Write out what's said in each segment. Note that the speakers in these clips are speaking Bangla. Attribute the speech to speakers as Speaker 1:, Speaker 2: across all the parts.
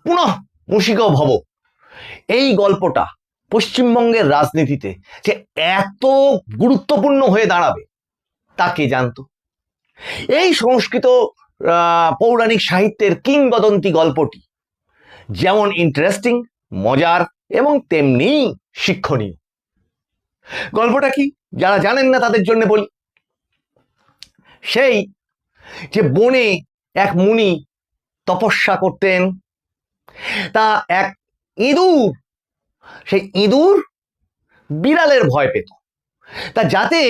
Speaker 1: পুনঃ মুশিক ভব। এই গল্পটা পশ্চিমবঙ্গের রাজনীতিতে যে এত গুরুত্বপূর্ণ হয়ে দাঁড়াবে তা কে জানতো? এই সংস্কৃত পৌরাণিক সাহিত্যের কিংবদন্তি গল্পটি যেমন ইন্টারেস্টিং, মজার এবং তেমনি শিক্ষণীয়। গল্পটা কি যারা জানেন না তাদের জন্য বলি। সেই যে বনে এক মুনি তপস্যা করতেন, তা এক ইঁদুর, সেই ইঁদুর বিড়ালের ভয় পেত, তা যাতে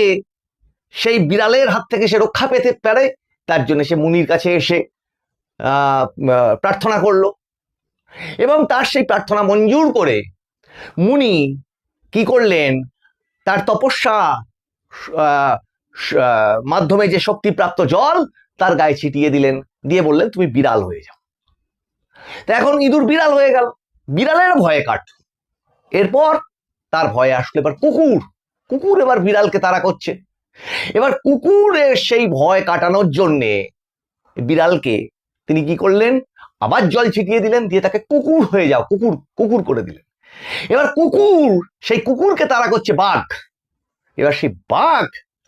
Speaker 1: সেই বিড়ালের হাত থেকে সে রক্ষা পেতে পারে তার জন্য সে মুনির কাছে এসে প্রার্থনা করল, এবং তার সেই প্রার্থনা মঞ্জুর করে মুনি কি করলেন, তার তপস্যা মাধ্যমে যে শক্তিপ্রাপ্ত জল তার গায়ে ছিটিয়ে দিলেন, দিয়ে বললেন তুমি বিড়াল হয়ে যাও। তা এখন ইঁদুর বিড়াল হয়ে গেল, বিড়ালের ভয়ে কাটল। এরপর তার ভয়ে আসলো এবার কুকুর, কুকুর এবার বিড়ালকে তাড়া করছে। এবার কুকুরের সেই ভয় কাটানোর জন্যে বিড়ালকে তিনি কি করলেন, আবার জল ছিটিয়ে দিলেন, দিয়ে তাকে কুকুর হয়ে যাও, কুকুর কুকুর করে দিলেন। এবার কুকুর, সেই কুকুরকে তাড়া করছে বাঘ। এবার সেই বাঘ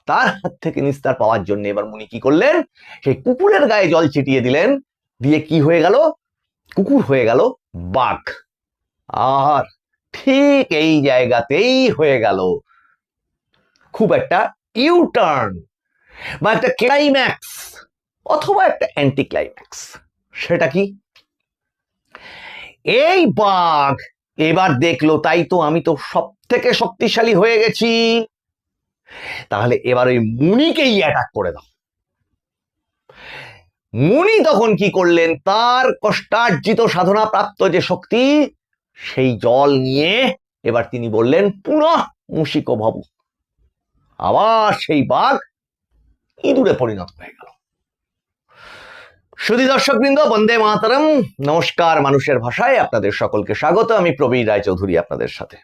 Speaker 1: তার হাত থেকে নিস্তার পাওয়ার জন্য এবার মুনি কি করলেন, সেই কুকুরের গায়ে জল ছিটিয়ে দিলেন, দিয়ে কি হয়ে গেল, কুকুর হয়ে গেল বাঘ। আর ঠিক এই জায়গাতেই হয়ে গেল খুব একটা ইউটার্ন বা একটা ক্লাইম্যাক্স অথবা একটা অ্যান্টি ক্লাইম্যাক্স। সেটা কি, এই বাঘ এবার দেখলো তাই তো আমি তো সব থেকে শক্তিশালী হয়ে গেছি, তাহলে এবার ওই মুনিকেই অ্যাটাক করে দাও। মুনি তখন কি করলেন, তার কষ্টার্জিত সাধনা প্রাপ্ত যে শক্তি সেই জল নিয়ে এবার তিনি বললেন পুনঃ মুশিক ভব। আবার সেই বাঘ ইঁদুরে পরিণত হয়ে গেল। সুধী দর্শকবৃন্দ, বন্দে মাতরম, নমস্কার, মানুষের ভাষায় আপনাদের সকলকে স্বাগত। আমি প্রবীর রায়চৌধুরী আপনাদের সাথে।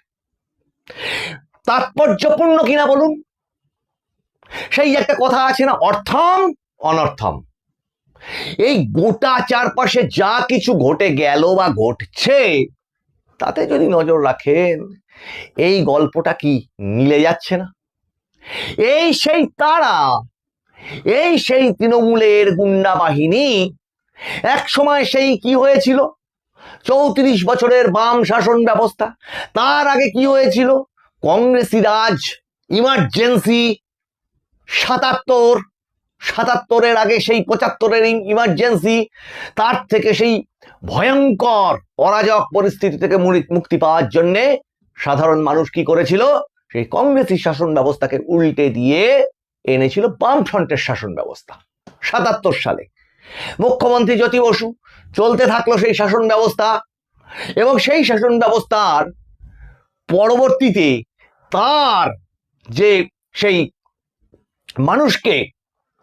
Speaker 1: তাৎপর্যপূর্ণ কিনা বলুন? সেই একটা কথা আছে না, অর্থম অনর্থম। এই গোটা চারপাশে যা কিছু ঘটে গেল বা ঘটছে তাতে যদি নজর রাখেন এই গল্পটা কি মিলে যাচ্ছে না? এই সেই তারা, এই সেই তৃণমূলের গুন্ডা বাহিনী। এক সময় সেই কি হয়েছিল, 34 বছরের বাম শাসন ব্যবস্থা। তার আগে কি হয়েছিল, কংগ্রেসি রাজ, ইমার্জেন্সি, 77-এর আগে সেই 75-এর ইমার্জেন্সি। তার থেকে সেই ভয়ঙ্কর অরাজক পরিস্থিতি থেকে মুক্তি পাওয়ার জন্যে সাধারণ মানুষ কি করেছিল, সেই কংগ্রেসি শাসন ব্যবস্থাকে উল্টে দিয়ে এনেছিল বামফ্রন্টের শাসন ব্যবস্থা। 77 সালে মুখ্যমন্ত্রী জ্যোতি বসু, চলতে থাকলো সেই শাসন ব্যবস্থা, এবং সেই শাসন ব্যবস্থার পরবর্তীতে তার যে সেই মানুষকে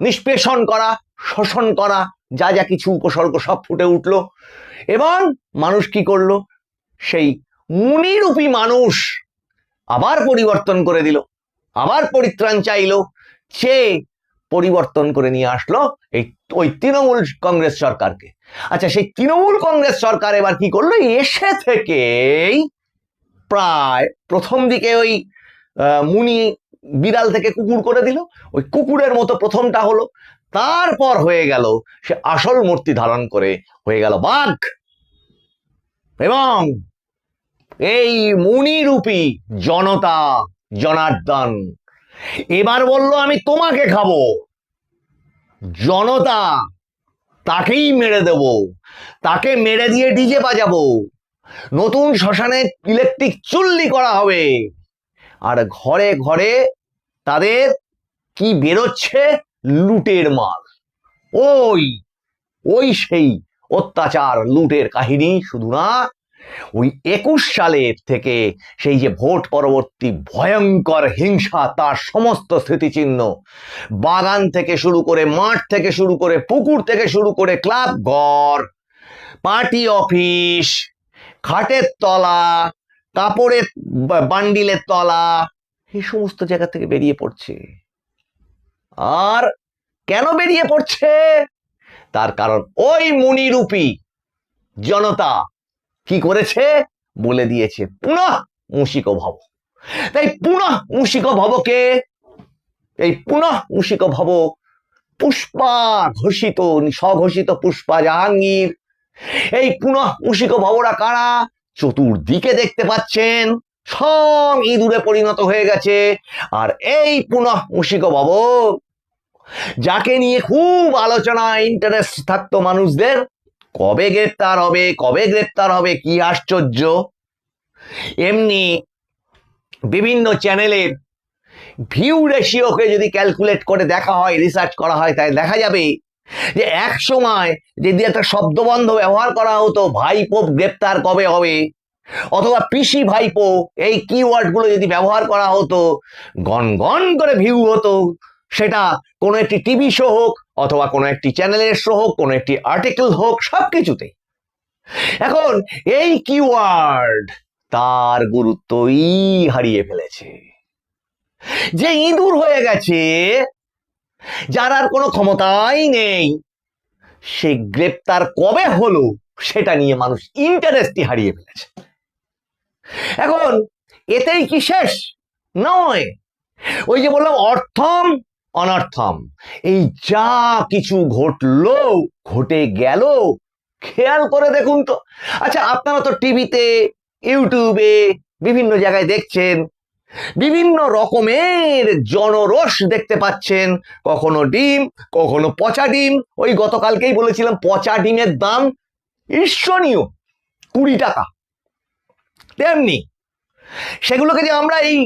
Speaker 1: নিষ্পেষণ করা, শোষণ করা, যা যা কিছু উপসর্গ সব ফুটে উঠল, এবং মানুষ কি করলো, সেই মুনিরূপী মানুষ আবার পরিবর্তন করে দিল, আবার পরিত্রাণ চাইলো, সে পরিবর্তন করে নিয়ে আসলো ওই তৃণমূল কংগ্রেস সরকারকে। আচ্ছা, সেই তৃণমূল কংগ্রেস সরকার এবার কি করলো, এসে থেকেই প্রায় প্রথম দিকে ওই মুনি বিড়াল থেকে কুকুর করে দিল, ওই কুকুরের মতো প্রথমটা হলো, তারপর হয়ে গেল সে আসল মূর্তি ধারণ করে হয়ে গেল বাঘ, এবং এই মুনিরূপী জনতা জনার্দন এবার বলল আমি তোমাকে খাবো। জনতা তাকেই মেরে দেব, তাকে মেরে দিয়ে ডিজে বাজাবো, নতুন শ্মশানে ইলেকট্রিক চুল্লি করা হবে, আর ঘরে ঘরে তাদের কি বেরোচ্ছে, লুটের মাল। ওই সেই অত্যাচার লুটের কাহিনী শুধু না, ওই 21 সালের থেকে সেই যে ভোট পরবর্তী ভয়ঙ্কর হিংসা, তার সমস্ত স্মৃতিচিহ্ন, বাগান থেকে শুরু করে, মাঠ থেকে শুরু করে, পুকুর থেকে শুরু করে, ক্লাব ঘর, পার্টি অফিস, খাটের তলা, কাপড়ের বান্ডিলের তলা, এই সমস্ত জায়গা থেকে বেরিয়ে পড়ছে। আর কেন বেরিয়ে পড়ছে, তার কারণ ওই মুনিরূপী জনতা কি করেছে বলে দিয়েছে, পুনঃ মুশিকো ভব। তাই পুনঃ মুশিকো ভবকে, এই পুনঃ মুশিকো ভব পুষ্পা ঘোষিত, স্বঘোষিত পুষ্পা জাহাঙ্গীর। এই পুনঃ মুশিকো ভবরা কারা? চতুর্দিকে দেখতে পাচ্ছেন সব ইঁদুরে পরিণত হয়ে গেছে। আর এই পুনঃ মুশিকো ভব, যাকে নিয়ে খুব আলোচনা, ইন্টারেস্ট থাকতো মানুষদের, কবে গ্রেপ্তার হবে, কবে গ্রেপ্তার হবে, কি আশ্চর্য। এমনি বিভিন্ন চ্যানেলের ভিউ রেশিওকে যদি ক্যালকুলেট করে দেখা হয়, রিসার্চ করা হয়, তাই দেখা যাবে যে এক সময় যদি একটা শব্দবন্ধ ব্যবহার করা হতো, ভাইপো গ্রেপ্তার কবে হবে, অথবা পিসি ভাইপো, এই কিওয়ার্ড গুলো যদি ব্যবহার করা হতো, গন গন করে ভিউ হতো। সেটা কোনো একটি টিভি শো হোক, অথবা কোনো একটি চ্যানেলের শো হোক, কোনো একটি আর্টিকেল হোক, সবকিছুতে। এখন এই কিওয়ার্ড তার গুরুত্বই হারিয়ে ফেলেছে। যে ইঁদুর হয়ে গেছে, যার আর কোনো ক্ষমতাই নেই, সে গ্রেপ্তার কবে হলো সেটা নিয়ে মানুষ ইন্টারেস্টই হারিয়ে ফেলেছে। এখন এতেই কি শেষ? নয়। ওই যে বললাম, অর্থম অনর্থম, এই যা কিছু ঘটলো, ঘটে গেল, খেয়াল করে দেখুন তো। আচ্ছা, আপনারা তো টিভিতে, ইউটিউবে বিভিন্ন জায়গায় দেখছেন, বিভিন্ন রকমের জনরোষ দেখতে পাচ্ছেন। কখনো ডিম, কখনো পচা ডিম। ওই গতকালকেই বলেছিলাম পচা ডিমের দাম ঈর্ষণীয়, 20 টাকা। তেমনি সেগুলোকে যে আমরা এই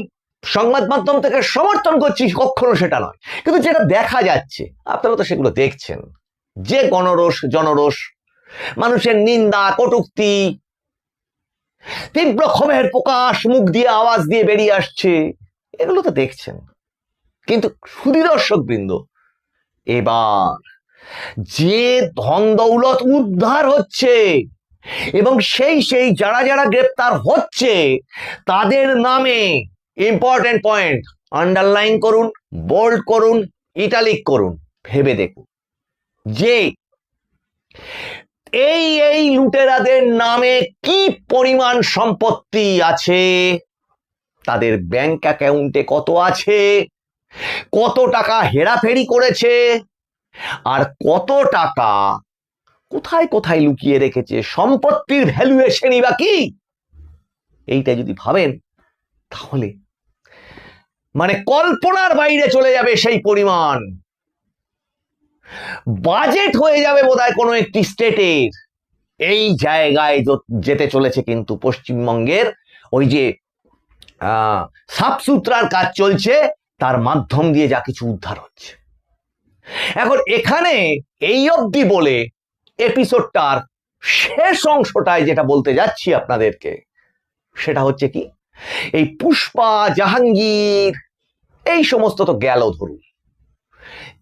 Speaker 1: সংবাদ মাধ্যম থেকে সমর্থন করছি, কখনো সেটা নয়। কিন্তু যেটা দেখা যাচ্ছে, আপনারা তো সেগুলো দেখছেন, যে গণরোষ, জনরোষ, মানুষের নিন্দা, কটূক্তি, তীব্র ক্ষোভের প্রকাশ মুখ দিয়ে, আওয়াজ দিয়ে বেরিয়ে আসছে, এগুলো তো দেখছেন। কিন্তু সুধী দর্শক বৃন্দ, এবার যে ধন দৌলত উদ্ধার হচ্ছে, এবং সেই যারা যারা গ্রেপ্তার হচ্ছে, তাদের নামে ইম্পর্টেন্ট পয়েন্ট আন্ডারলাইন করুন, বোল্ড করুন, ইটালিক করুন, ভেবে দেখুন যে এই লুটেরাদের নামে কি পরিমাণ সম্পত্তি আছে, তাদের ব্যাংক অ্যাকাউন্টে কত আছে, কত টাকা হেরাফেরি করেছে, আর কত টাকা কোথায় কোথায় লুকিয়ে রেখেছে, সম্পত্তির ভ্যালুয়েশনই বা কি। এইটা যদি ভাবেন, তাহলে মানে কল্পনার বাইরে চলে যাবে সেই পরিমাণ। বাজেট হয়ে যাবে বোধহয় কোনো একটি স্টেটের। এই জায়গায় যেতে চলেছে কিন্তু পশ্চিমবঙ্গের ওই যে সাফসুতরার কাজ চলছে, তার মাধ্যম দিয়ে যা কিছু উদ্ধার হচ্ছে। এখন এখানে এই অবধি বলে এপিসোডটার শেষ অংশটায় যেটা বলতে যাচ্ছি আপনাদেরকে, সেটা হচ্ছে কি, এই পুষ্পা, জাহাঙ্গীর, এই সমস্ত তো গেল ধরুন,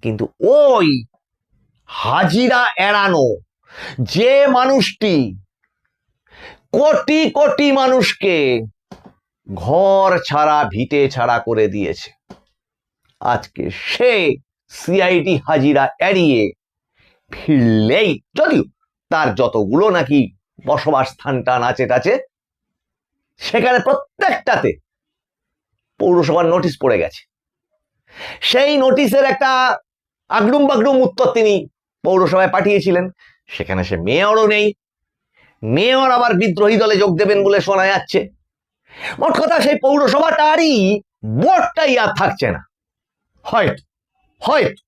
Speaker 1: কিন্তু ওই হাজিরা এড়ানো যে মানুষটি কোটি কোটি মানুষকে ঘর ছাড়া, ভিটে ছাড়া করে দিয়েছে, আজকে সে সিআইডি হাজিরা এড়িয়ে ফিরলেই, যদিও তার যতগুলো নাকি বসবাস স্থান টান আছে টাছে, সেখানে প্রত্যেকটাতে পৌরসভার নোটিশ পড়ে গেছে। সেই নোটিশের একটা আগডুম বাগডুম উত্তর তিনি পৌরসভায় পাঠিয়েছিলেন। সেখানে সে মেয়রও নেই, মেয়র আবার বিদ্রোহী দলে যোগ দেবেন বলে শোনা যাচ্ছে। মোট কথা, সেই পৌরসভাটারই বোর্ডটাই আর থাকছে না, হয়তো হয়তো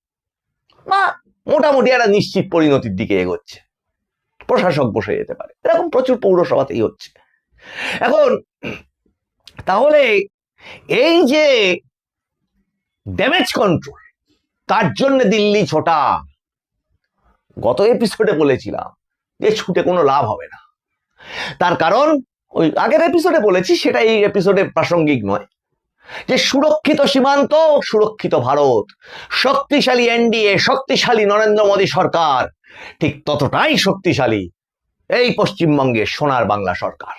Speaker 1: বা মোটামুটি একটা নিশ্চিত পরিণতির দিকে এগোচ্ছে, প্রশাসক বসে যেতে পারে, এরকম প্রচুর পৌরসভাতেই হচ্ছে। এখন তাহলে এই যে ড্যামেজ কন্ট্রোল, তার জন্য দিল্লি ছোটা, গত এপিসোডে বলেছিলাম যে ছুটে কোনো লাভ হবে না। তার কারণ ওই আগের এপিসোডে বলেছি, সেটা এই এপিসোডে প্রাসঙ্গিক নয়, যে সুরক্ষিত সীমান্ত, সুরক্ষিত ভারত, শক্তিশালী এনডিএ, শক্তিশালী নরেন্দ্র মোদী সরকার, ঠিক ততটাই শক্তিশালী এই পশ্চিমবঙ্গের সোনার বাংলা সরকার।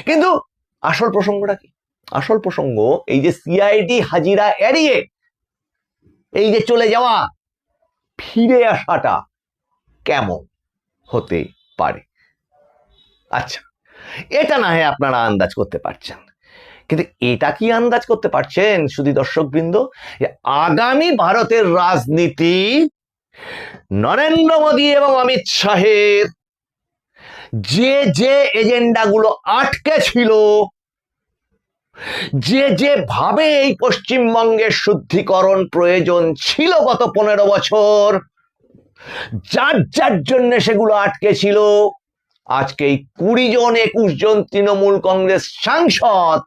Speaker 1: কিন্তু আসল প্রসঙ্গটা কি? আসল প্রসঙ্গ এই যে সিআইডি হাজিরা এড়িয়ে এই যে চলে যাওয়া, ফিরে আসাটা কেমন হতে পারে। আচ্ছা, এটা না হয় আপনারা আন্দাজ করতে পারছেন, কিন্তু এটা কি আন্দাজ করতে পারছেন শুধু দর্শকবৃন্দ, আগামী ভারতের রাজনীতি নরেন্দ্র মোদী এবং অমিত শাহের যে যে এজেন্ডাগুলো আটকে ছিল, যে যে ভাবে এই পশ্চিমবঙ্গের শুদ্ধিকরণ প্রয়োজন ছিল গত 15 বছর, যার যার জন্য সেগুলো আটকে ছিল, আজকে এই 20 জন 21 জন তৃণমূল কংগ্রেস সাংসদ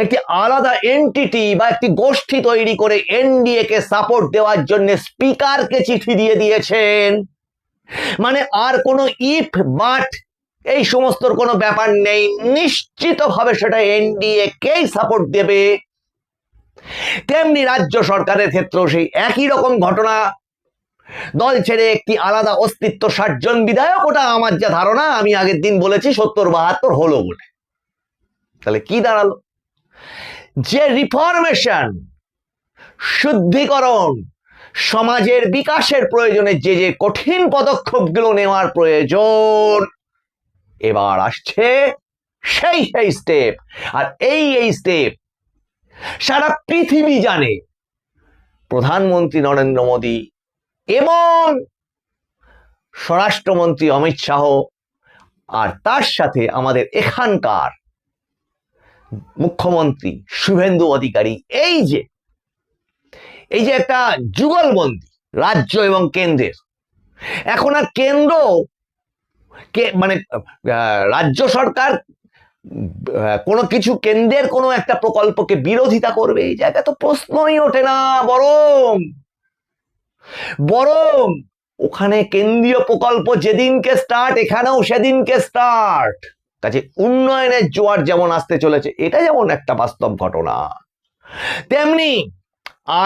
Speaker 1: একটি আলাদা এন্টিটি বা একটি গোষ্ঠী তৈরি করে এনডিএ কে সাপোর্ট দেওয়ার জন্য স্পিকারকে চিঠি দিয়ে দিয়েছেন। মানে আর কোনো ইফ বাট এই সমস্ত কোনো ব্যাপার নেই, নিশ্চিতভাবে সেটা এনডিএ কেই সাপোর্ট দেবে। তেমনি রাজ্য সরকারের ক্ষেত্রেও সেই একই রকম ঘটনা, দল ছেড়ে একটি আলাদা অস্তিত্ব 60 জন বিধায়ক, ওটা আমার যা ধারণা, আমি আগের দিন বলেছি 70-72 হলো বলে। তাহলে কি দাঁড়ালো, যে রিফরমেশন, শুদ্ধিকরণ, সমাজের বিকাশের প্রয়োজনে যে যে কঠিন পদক্ষেপগুলো নেওয়ার প্রয়োজন, এবার আসছে সেই সেই স্টেপ। আর এই স্টেপ সারা পৃথিবী জানে। প্রধানমন্ত্রী নরেন্দ্র মোদী এবং স্বরাষ্ট্রমন্ত্রী অমিত শাহ, আর তার সাথে আমাদের এখানকার মুখ্যমন্ত্রী শুভেন্দু অধিকারী, এই যে একটা যুগলবন্দি রাজ্য এবং কেন্দ্রের, এখন আর কেন্দ্র মানে রাজ্য সরকার কোনো কিছু কেন্দ্রের কোনো একটা প্রকল্পকে বিরোধিতা করবে, এই জায়গায় তো প্রশ্নই ওঠে না। বরং ওখানে কেন্দ্রীয় প্রকল্প যেদিনকে স্টার্ট, এখানেও সেদিনকে স্টার্ট। কাজে উন্নয়নের জোয়ার যেমন আসতে চলেছে, এটা যেমন একটা বাস্তব ঘটনা, তেমনি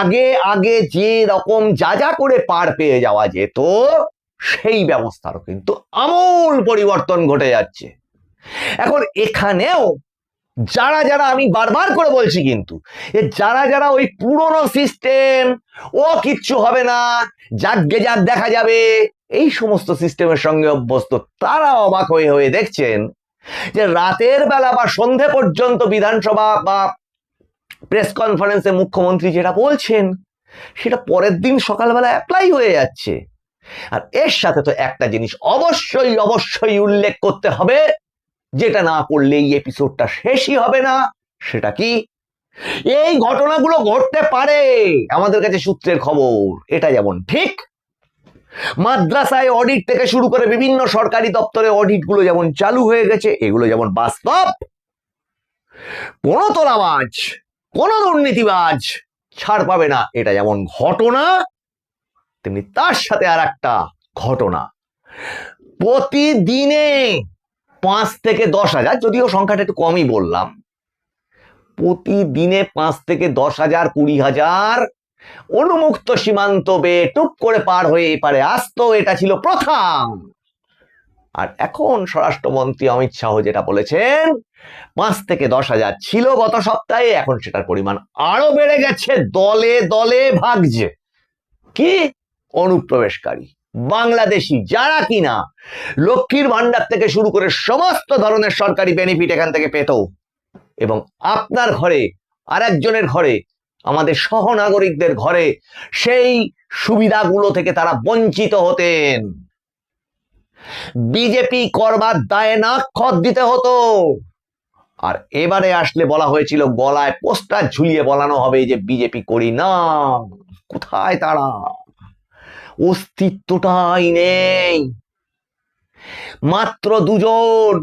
Speaker 1: আগে আগে যে রকম যা যা করে পার পেয়ে যাওয়া যেত, সেই ব্যবস্থারও কিন্তু আমূল পরিবর্তন ঘটে যাচ্ছে। এখন এখানেও যারা যারা, আমি বারবার করে বলছি কিন্তু, যারা যারা ওই পুরনো সিস্টেম, ও কিচ্ছু হবে না, যাগ্গে যাক দেখা যাবে, এই সমস্ত সিস্টেমের সঙ্গে অভ্যস্ত, তারা অবাক হয়ে হয়ে দেখছেন যে রাতের বেলা বা সন্ধে পর্যন্ত বিধানসভা বা প্রেস কনফারেন্সে মুখ্যমন্ত্রী যেটা বলছেন, সেটা পরের দিন সকালবেলা অ্যাপ্লাই হয়ে যাচ্ছে। আর এর সাথে তো একটা জিনিস অবশ্যই অবশ্যই উল্লেখ করতে হবে, যেটা না করলে এই এপিসোডটা শেষই হবে না। সেটা কি, এই ঘটনাগুলো ঘটতে পারে, আমাদের কাছে সূত্রের খবর এটা যেমন ঠিক, মাদ্রাসায় অডিট থেকে শুরু করে বিভিন্ন সরকারি দপ্তরে অডিট গুলো যেমন চালু হয়ে গেছে, এগুলো যেমন বাস্তব, কোন তোলাবাজ, কোন দুর্নীতিবাজ ছাড় পাবে না, এটা যেমন ঘটনা, তেমনি তার সাথে আর একটা ঘটনা, প্রতিদিনে 5 থেকে 10 হাজার, যদিও সংখ্যাটা একটু কমই বললাম, প্রতিদিনে 5 থেকে 10 হাজার 20 হাজার অনুমুক্ত সীমান্ত বেয়ে টুক করে পার হয়ে এপারে আসতো, এটা ছিল প্রথা। আর এখন স্বরাষ্ট্রমন্ত্রী অমিত শাহ যেটা বলেছেন, 5 থেকে 10 হাজার ছিল গত সপ্তাহে, এখন সেটার পরিমাণ আরো বেড়ে গেছে, দলে দলে ভাগছে। কি, অনুপ্রবেশকারী বাংলাদেশি, যারা কিনা লক্ষ্মীর ভান্ডার থেকে শুরু করে সমস্ত ধরনের সরকারি বেনিফিট এখান থেকে পেত, এবং আপনার ঘরে, আর একজনের ঘরে, আমাদের সহনাগরিকদের ঘরে সেই সুবিধাগুলো থেকে তারা বঞ্চিত হতেন। বিজেপি করবার দায়ে নাক্ষত দিতে হতো। আর এবারে আসলে বলা হয়েছিল, গলায় পোস্টার ঝুলিয়ে বলানো হবে যে বিজেপি করি না। কোথায় তারা, অস্তিত্বটাই নেই। মাত্র 2 জন,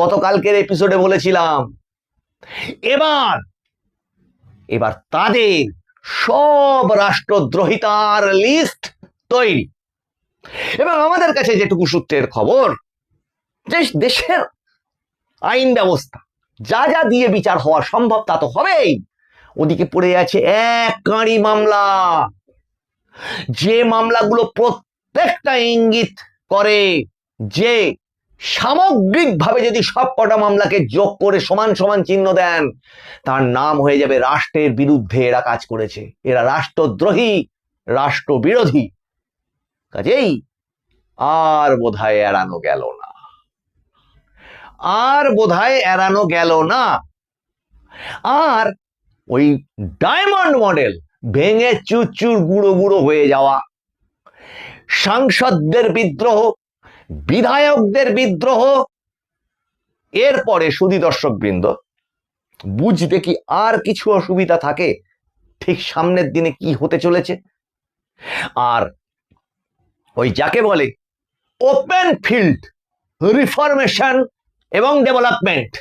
Speaker 1: গতকালকের এপিসোডে বলেছিলাম। এবার তাদের সব রাষ্ট্রদ্রোহিতার লিস্ট তৈরি, এবং আমাদের কাছে যেটুকু সূত্রের খবর, দেশের আইন ব্যবস্থা যা যা দিয়ে বিচার হওয়া সম্ভব তা তো হবেই, ওদিকে পড়ে আছে এক কাঁড়ি মামলা, যে মামলাগুলো প্রত্যেকটা ইঙ্গিত করে যে সামগ্রিকভাবে যদি সব কটা মামলাকে যোগ করে সমান সমান চিহ্ন দেন, তার নাম হয়ে যাবে রাষ্ট্রের বিরুদ্ধে এরা কাজ করেছে, এরা রাষ্ট্রদ্রোহী, রাষ্ট্রবিরোধী। কাজেই আর বোধহয় এড়ানো গেল না। আর বোধহয় এড়ানো গেল না। আর ওই ডায়মন্ড মডেল ভেঙে চুরচুর গুঁড়ো গুঁড়ো হয়ে যাওয়া, সাংসদদের বিদ্রোহ, বিধায়কদের বিদ্রোহ, এরপরে সুধী দর্শকবৃন্দ বুঝতে কি আর কিছু অসুবিধা থাকে ঠিক সামনের দিনে কি হতে চলেছে? আর ওই যাকে বলে ওপেন ফিল্ড রিফরমেশন এবং ডেভেলপমেন্ট,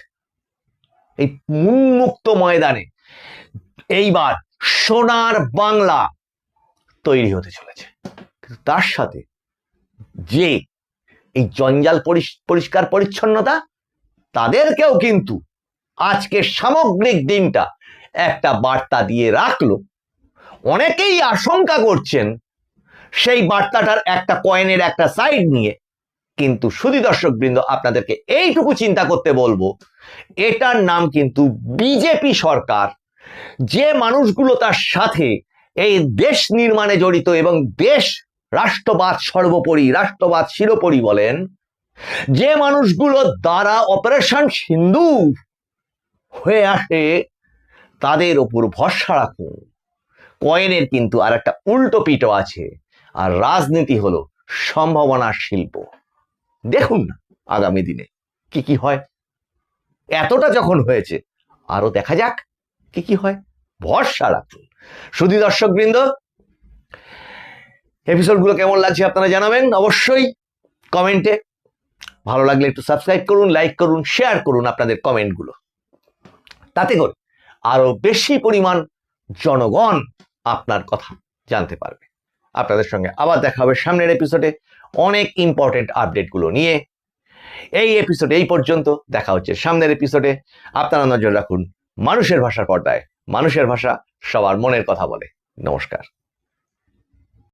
Speaker 1: এই উন্মুক্ত ময়দানে এইবার সোনার বাংলা তৈরি হতে চলেছে। কিন্তু তার সাথে যে এই জঞ্জাল পরিষ্কার পরিচ্ছন্নতা, তাদেরকেও কিন্তু আজকে সামগ্রিক দিনটা একটা বার্তা দিয়ে রাখলো। অনেকেই আশঙ্কা করছেন সেই বার্তাটার একটা কয়েনের একটা সাইড নিয়ে, কিন্তু সুধী দর্শকবৃন্দ আপনাদেরকে এইটুকু চিন্তা করতে বলবো, এটার নাম কিন্তু বিজেপি সরকার। যে মানুষগুলো তার সাথে এই দেশ নির্মাণে জড়িত এবং দেশ রাষ্ট্রবাদ সর্বোপরি, রাষ্ট্রবাদ শিরোপরি বলেন, যে মানুষগুলো দ্বারা অপারেশন সিন্দুর হয়ে আসে, তাদের ওপর ভরসা রাখুন। কয়েনের কিন্তু আর একটা উল্টো পিঠও আছে, আর রাজনীতি হলো সম্ভাবনার শিল্প। দেখুন না আগামী দিনে কি কি হয়। এতটা যখন হয়েছে আরো দেখা যাক কি কি হয়, ভরসা রাখুন। সুধী দর্শকবৃন্দ, এপিসোডগুলো কেমন লাগছে আপনারা জানাবেন অবশ্যই কমেন্টে। ভালো লাগলে একটু সাবস্ক্রাইব করুন, লাইক করুন, শেয়ার করুন আপনাদের কমেন্টগুলো। তাতে করে আরো বেশি পরিমাণ জনগণ আপনার কথা জানতে পারবে। আপনাদের সঙ্গে আবার দেখা হবে সামনের এপিসোডে অনেক ইম্পর্টেন্ট আপডেটগুলো নিয়ে। এই এপিসোড এই পর্যন্ত, দেখা হচ্ছে সামনের এপিসোডে। আপনারা নজর রাখুন মানুষের ভাষার পর্দায়। মানুষের ভাষা সবার মনের কথা বলে। নমস্কার।